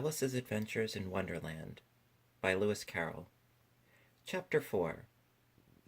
Alice's Adventures in Wonderland by Lewis Carroll. Chapter 4.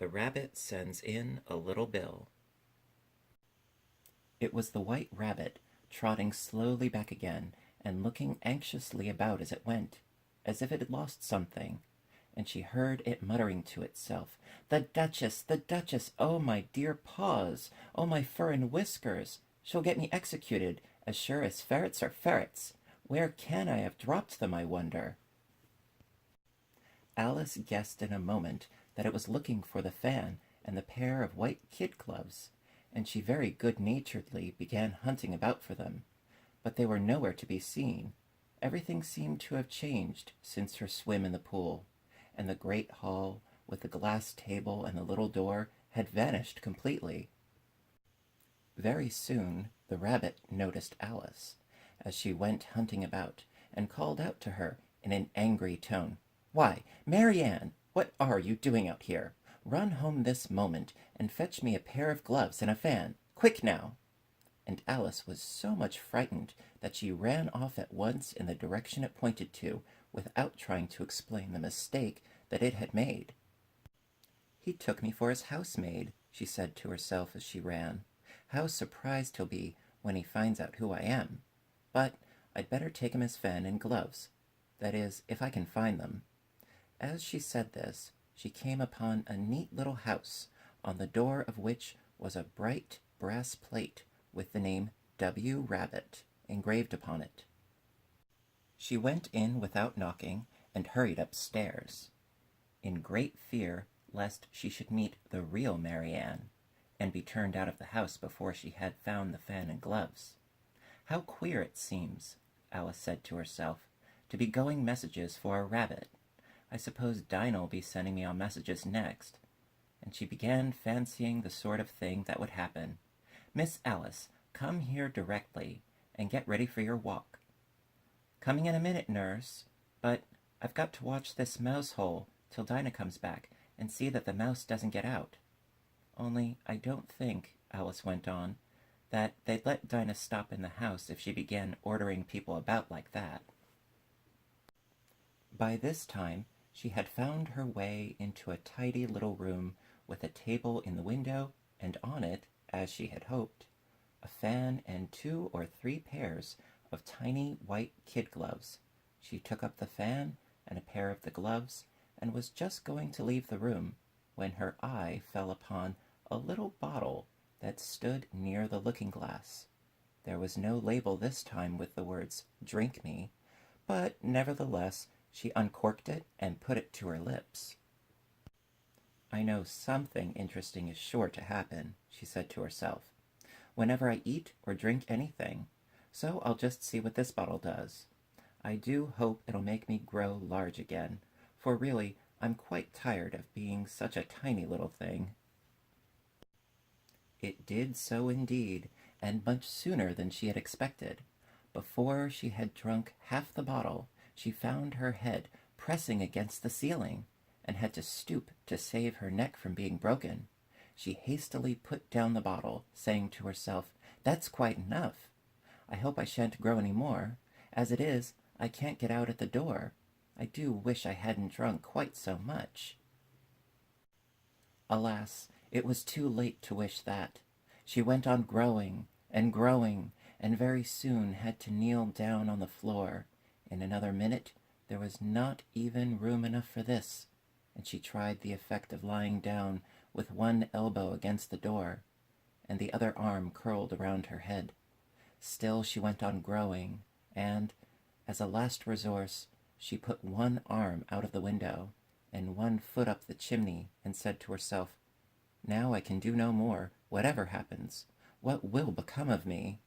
The Rabbit Sends in a Little Bill. It was the White Rabbit, trotting slowly back again and looking anxiously about as it went, as if it had lost something, and she heard it muttering to itself, "The Duchess! The Duchess! Oh, my dear paws! Oh, my fur and whiskers! She'll get me executed, as sure as ferrets are ferrets! Where can I have dropped them, I wonder?" Alice guessed in a moment that it was looking for the fan and the pair of white kid gloves, and she very good-naturedly began hunting about for them. But they were nowhere to be seen. Everything seemed to have changed since her swim in the pool, and the great hall, with the glass table and the little door, had vanished completely. Very soon the rabbit noticed Alice, as she went hunting about, and called out to her in an angry tone, "Why, Mary Ann, what are you doing out here? Run home this moment, and fetch me a pair of gloves and a fan. Quick now!" And Alice was so much frightened that she ran off at once in the direction it pointed to, without trying to explain the mistake that it had made. "He took me for his housemaid," she said to herself as she ran. "How surprised he'll be when he finds out who I am. But I'd better take him his fan and gloves. That is, if I can find them." As she said this, she came upon a neat little house, on the door of which was a bright brass plate with the name W. Rabbit engraved upon it. She went in without knocking and hurried upstairs, in great fear lest she should meet the real Mary Ann, and be turned out of the house before she had found the fan and gloves. "How queer it seems," Alice said to herself, "to be going messages for a rabbit. I suppose Dinah'll be sending me on messages next." And she began fancying the sort of thing that would happen. "Miss Alice, come here directly, and get ready for your walk." "Coming in a minute, nurse. But I've got to watch this mouse hole till Dinah comes back, and see that the mouse doesn't get out. Only I don't think," Alice went on, "that they'd let Dinah stop in the house if she began ordering people about like that." By this time she had found her way into a tidy little room with a table in the window, and on it, as she had hoped, a fan and 2 or 3 pairs of tiny white kid gloves. She took up the fan and a pair of the gloves, and was just going to leave the room when her eye fell upon a little bottle that stood near the looking-glass. There was no label this time with the words "Drink me," but nevertheless she uncorked it and put it to her lips. "I know something interesting is sure to happen," she said to herself, "whenever I eat or drink anything, so I'll just see what this bottle does. I do hope it'll make me grow large again, for really I'm quite tired of being such a tiny little thing." It did so indeed, and much sooner than she had expected. Before she had drunk half the bottle, she found her head pressing against the ceiling, and had to stoop to save her neck from being broken. She hastily put down the bottle, saying to herself, "That's quite enough. I hope I shan't grow any more. As it is, I can't get out at the door. I do wish I hadn't drunk quite so much." Alas, it was too late to wish that. She went on growing, and very soon had to kneel down on the floor. In another minute there was not even room enough for this, and she tried the effect of lying down with one elbow against the door, and the other arm curled around her head. Still she went on growing, and, as a last resource, she put one arm out of the window, and one foot up the chimney, and said to herself, "Now I can do no more, whatever happens. What will become of me?"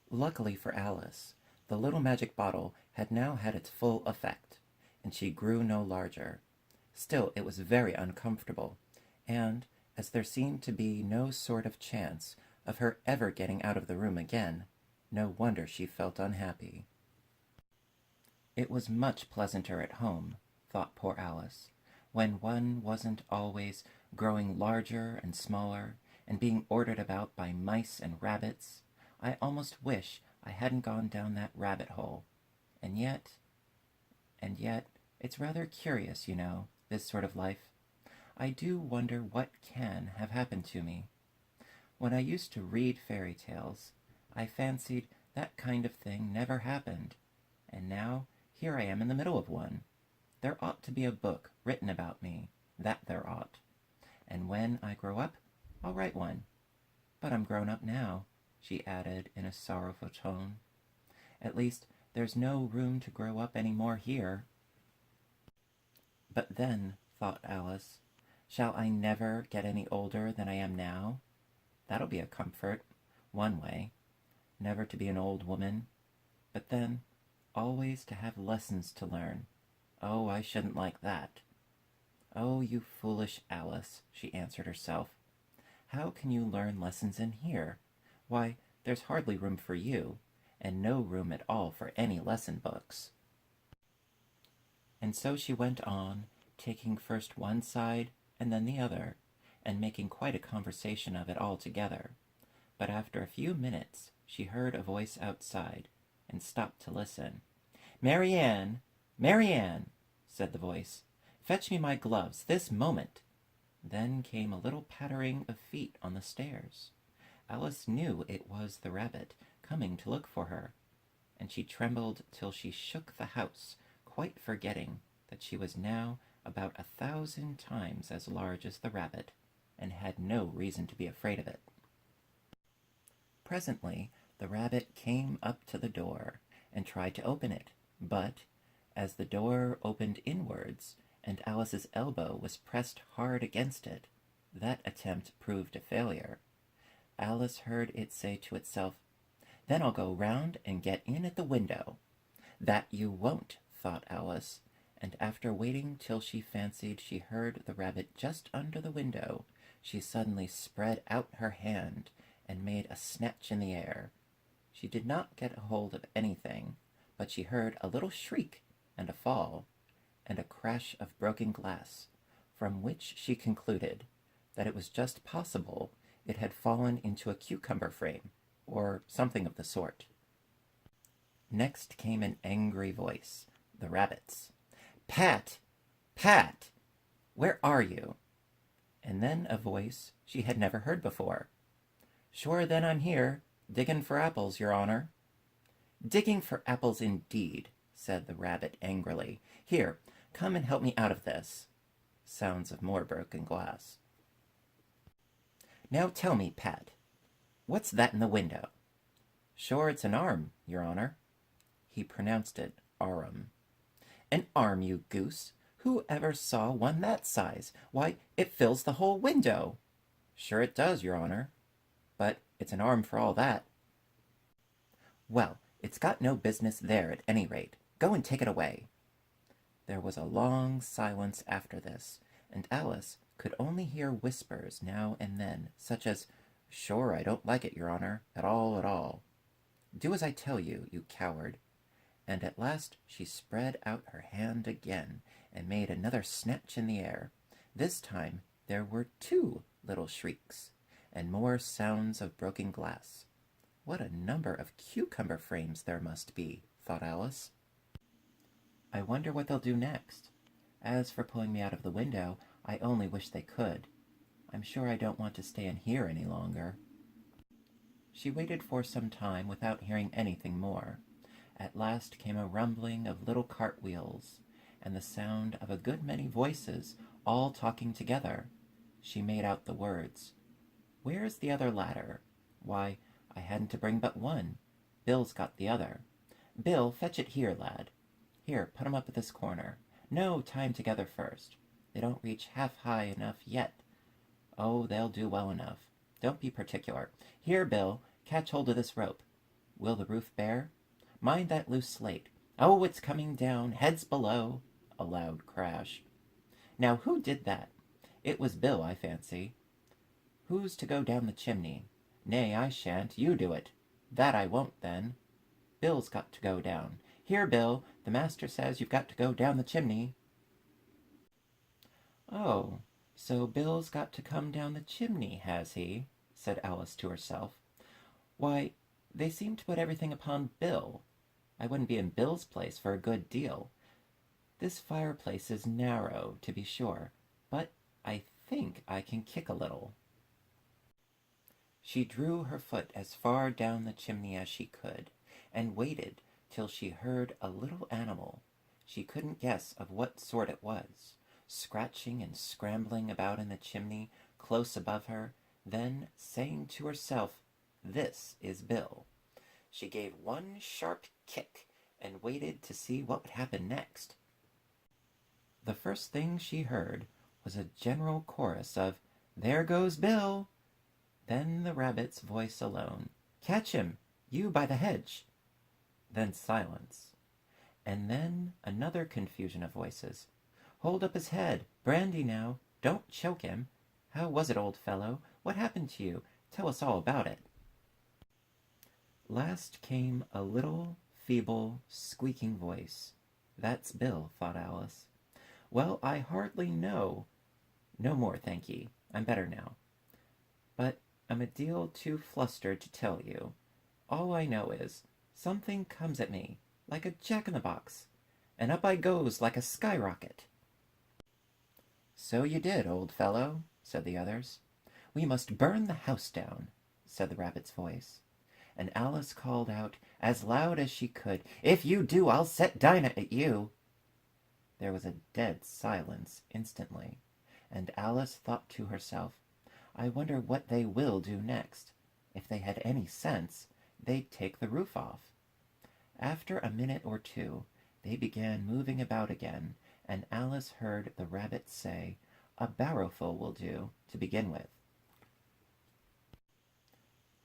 Luckily for Alice, the little magic bottle had now had its full effect, and she grew no larger. Still it was very uncomfortable, and, as there seemed to be no sort of chance of her ever getting out of the room again, no wonder she felt unhappy. It was much pleasanter at home, thought poor Alice, when one wasn't always growing larger and smaller, and being ordered about by mice and rabbits. I almost wish I hadn't gone down that rabbit hole. And yet, it's rather curious, you know, this sort of life. I do wonder what can have happened to me. When I used to read fairy tales, I fancied that kind of thing never happened. And now, here I am in the middle of one. There ought to be a book written about me. That there ought. And when I grow up, I'll write one. But I'm grown up now, she added in a sorrowful tone. At least, there's no room to grow up any more here. But then, thought Alice, shall I never get any older than I am now? That'll be a comfort, one way. Never to be an old woman. But then, always to have lessons to learn. Oh, I shouldn't like that. Oh, you foolish Alice, she answered herself. How can you learn lessons in here? Why, there's hardly room for you, and no room at all for any lesson books. And so she went on, taking first one side and then the other, and making quite a conversation of it all together. But after a few minutes she heard a voice outside, and stopped to listen. "Marianne! Marianne!" said the voice. "Fetch me my gloves this moment." Then came a little pattering of feet on the stairs. Alice knew it was the rabbit coming to look for her, and she trembled till she shook the house, quite forgetting that she was now about 1,000 times as large as the rabbit, and had no reason to be afraid of it. Presently the rabbit came up to the door, and tried to open it, but, as the door opened inwards, and Alice's elbow was pressed hard against it, that attempt proved a failure. Alice heard it say to itself, "Then I'll go round and get in at the window." "That you won't," thought Alice, and after waiting till she fancied she heard the rabbit just under the window, she suddenly spread out her hand and made a snatch in the air. She did not get a hold of anything, but she heard a little shriek and a fall, and a crash of broken glass, from which she concluded that it was just possible it had fallen into a cucumber frame, or something of the sort. Next came an angry voice, the rabbit's. "Pat! Pat! Where are you?" And then a voice she had never heard before. "Sure then I'm here, diggin' for apples, your honor." "Digging for apples indeed," said the rabbit angrily. "Here, come and help me out of this." Sounds of more broken glass. "Now tell me, Pat, what's that in the window?" "Sure it's an arm, your honor." He pronounced it arum. "An arm, you goose! Who ever saw one that size? Why, it fills the whole window." "Sure it does, your honor. But it's an arm for all that." "Well, it's got no business there at any rate. Go and take it away." There was a long silence after this, and Alice could only hear whispers now and then, such as, "Sure, I don't like it, your honor, at all, at all." "Do as I tell you, you coward." And at last she spread out her hand again, and made another snatch in the air. This time there were 2 little shrieks, and more sounds of broken glass. What a number of cucumber frames there must be, thought Alice. I wonder what they'll do next. As for pulling me out of the window, I only wish they could. I'm sure I don't want to stay in here any longer. She waited for some time without hearing anything more. At last came a rumbling of little cartwheels, and the sound of a good many voices, all talking together. She made out the words, "Where's the other ladder? Why, I hadn't to bring but one. Bill's got the other. Bill, fetch it here, lad. Here, put 'em up at this corner. No, tie 'em together first. They don't reach half high enough yet. Oh, they'll do well enough. Don't be particular. Here, Bill, catch hold of this rope. Will the roof bear? Mind that loose slate. Oh, it's coming down, heads below." A loud crash. "Now, who did that? It was Bill, I fancy. Who's to go down the chimney? Nay, I shan't. You do it." "That I won't, then." "Bill's got to go down. Here, Bill, the master says you've got to go down the chimney." "Oh, so Bill's got to come down the chimney, has he?" said Alice to herself. "Why, they seem to put everything upon Bill. I wouldn't be in Bill's place for a good deal. This fireplace is narrow, to be sure, but I think I can kick a little." She drew her foot as far down the chimney as she could, and waited till she heard a little animal, she couldn't guess of what sort it was, scratching and scrambling about in the chimney close above her, then saying to herself, "This is Bill." She gave one sharp kick and waited to see what would happen next. The first thing she heard was a general chorus of "There goes Bill!" Then the rabbit's voice alone, "Catch him, you by the hedge!" Then silence. And then another confusion of voices. "Hold up his head, brandy now, don't choke him. How was it, old fellow? What happened to you? Tell us all about it." Last came a little, feeble, squeaking voice. "That's Bill," thought Alice. "Well, I hardly know. No more, thank ye. I'm better now. But I'm a deal too flustered to tell you. All I know is, something comes at me, like a jack-in-the-box, and up I goes like a skyrocket." "So you did, old fellow," said the others. "We must burn the house down," said the rabbit's voice. And Alice called out, as loud as she could, "If you do, I'll set Dinah at you." There was a dead silence instantly, and Alice thought to herself, "I wonder what they will do next. If they had any sense, they'd take the roof off." After a minute or two, they began moving about again, and Alice heard the rabbit say, "A barrowful will do, to begin with."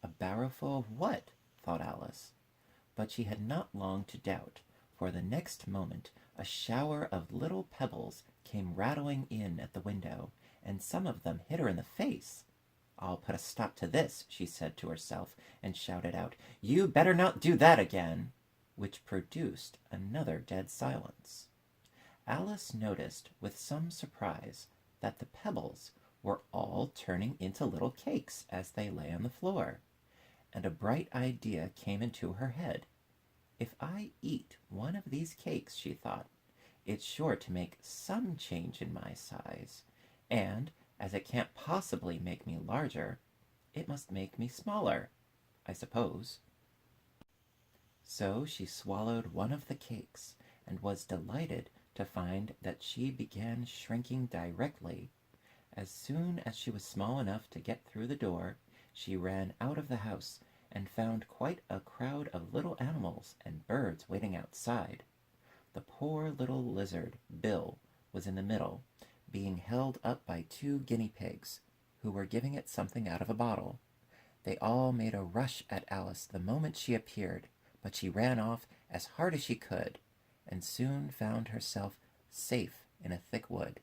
A barrowful of what? Thought Alice. But she had not long to doubt, for the next moment a shower of little pebbles came rattling in at the window, and some of them hit her in the face. "I'll put a stop to this," she said to herself, and shouted out, "You better not do that again," which produced another dead silence. Alice noticed with some surprise that the pebbles were all turning into little cakes as they lay on the floor, and a bright idea came into her head. "If I eat one of these cakes," she thought, "it's sure to make some change in my size, and as it can't possibly make me larger, it must make me smaller, I suppose." So she swallowed one of the cakes, and was delighted to find that she began shrinking directly. As soon as she was small enough to get through the door, she ran out of the house, and found quite a crowd of little animals and birds waiting outside. The poor little lizard, Bill, was in the middle, being held up by 2 guinea pigs, who were giving it something out of a bottle. They all made a rush at Alice the moment she appeared, but she ran off as hard as she could, and soon found herself safe in a thick wood.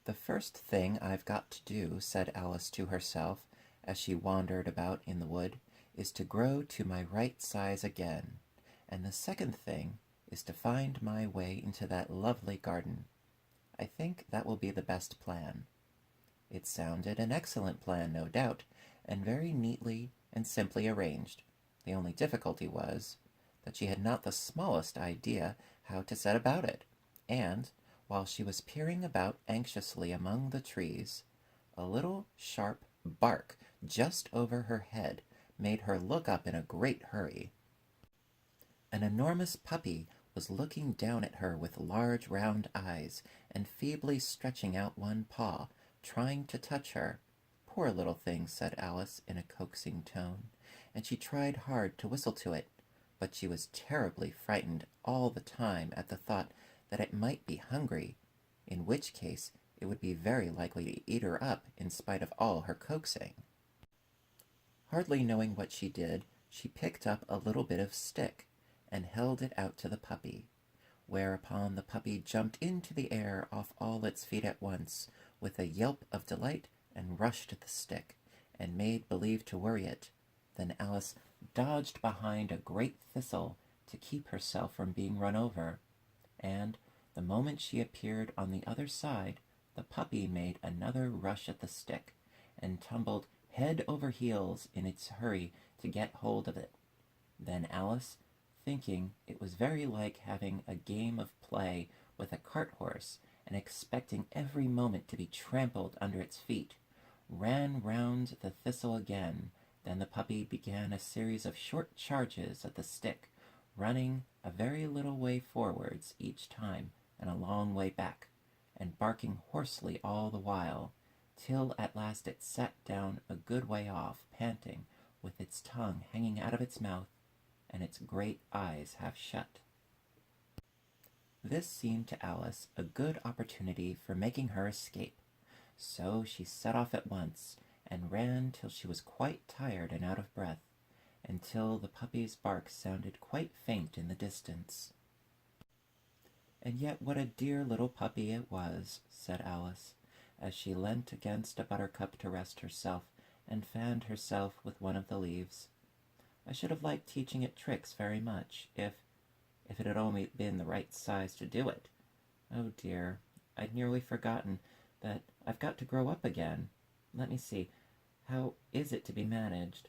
"The first thing I've got to do," said Alice to herself, as she wandered about in the wood, "is to grow to my right size again, and the second thing is to find my way into that lovely garden. I think that will be the best plan." It sounded an excellent plan, no doubt, and very neatly and simply arranged. The only difficulty was that she had not the smallest idea how to set about it, and, while she was peering about anxiously among the trees, a little sharp bark just over her head made her look up in a great hurry. An enormous puppy was looking down at her with large round eyes, and feebly stretching out one paw, trying to touch her. "Poor little thing," said Alice in a coaxing tone, and she tried hard to whistle to it, but she was terribly frightened all the time at the thought that it might be hungry, in which case it would be very likely to eat her up in spite of all her coaxing. Hardly knowing what she did, she picked up a little bit of stick and held it out to the puppy, whereupon the puppy jumped into the air off all its feet at once, with a yelp of delight, and rushed at the stick, and made believe to worry it. Then Alice dodged behind a great thistle to keep herself from being run over, and the moment she appeared on the other side, the puppy made another rush at the stick, and tumbled head over heels in its hurry to get hold of it. Then Alice thinking it was very like having a game of play with a cart horse and expecting every moment to be trampled under its feet, ran round the thistle again. Then the puppy began a series of short charges at the stick, running a very little way forwards each time and a long way back, and barking hoarsely all the while, till at last it sat down a good way off, panting, with its tongue hanging out of its mouth and its great eyes half shut. This seemed to Alice a good opportunity for making her escape, so she set off at once, and ran till she was quite tired and out of breath, until the puppy's bark sounded quite faint in the distance. "And yet what a dear little puppy it was," said Alice, as she leant against a buttercup to rest herself, and fanned herself with one of the leaves. "I should have liked teaching it tricks very much, if it had only been the right size to do it. Oh dear, I'd nearly forgotten that I've got to grow up again. Let me see, how is it to be managed?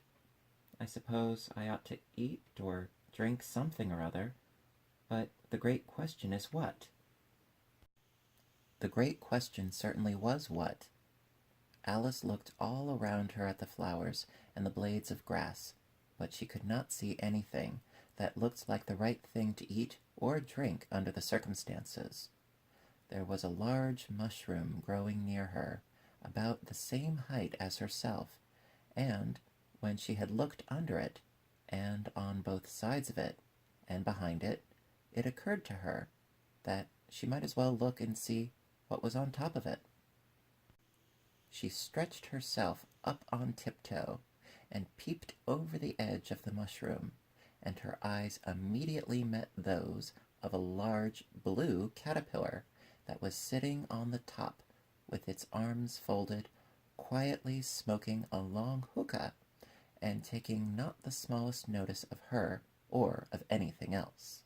I suppose I ought to eat or drink something or other, but the great question is what?" The great question certainly was what. Alice looked all around her at the flowers and the blades of grass, but she could not see anything that looked like the right thing to eat or drink under the circumstances. There was a large mushroom growing near her, about the same height as herself, and when she had looked under it, and on both sides of it, and behind it, it occurred to her that she might as well look and see what was on top of it. She stretched herself up on tiptoe, and peeped over the edge of the mushroom, and her eyes immediately met those of a large blue caterpillar that was sitting on the top with its arms folded, quietly smoking a long hookah, and taking not the smallest notice of her or of anything else.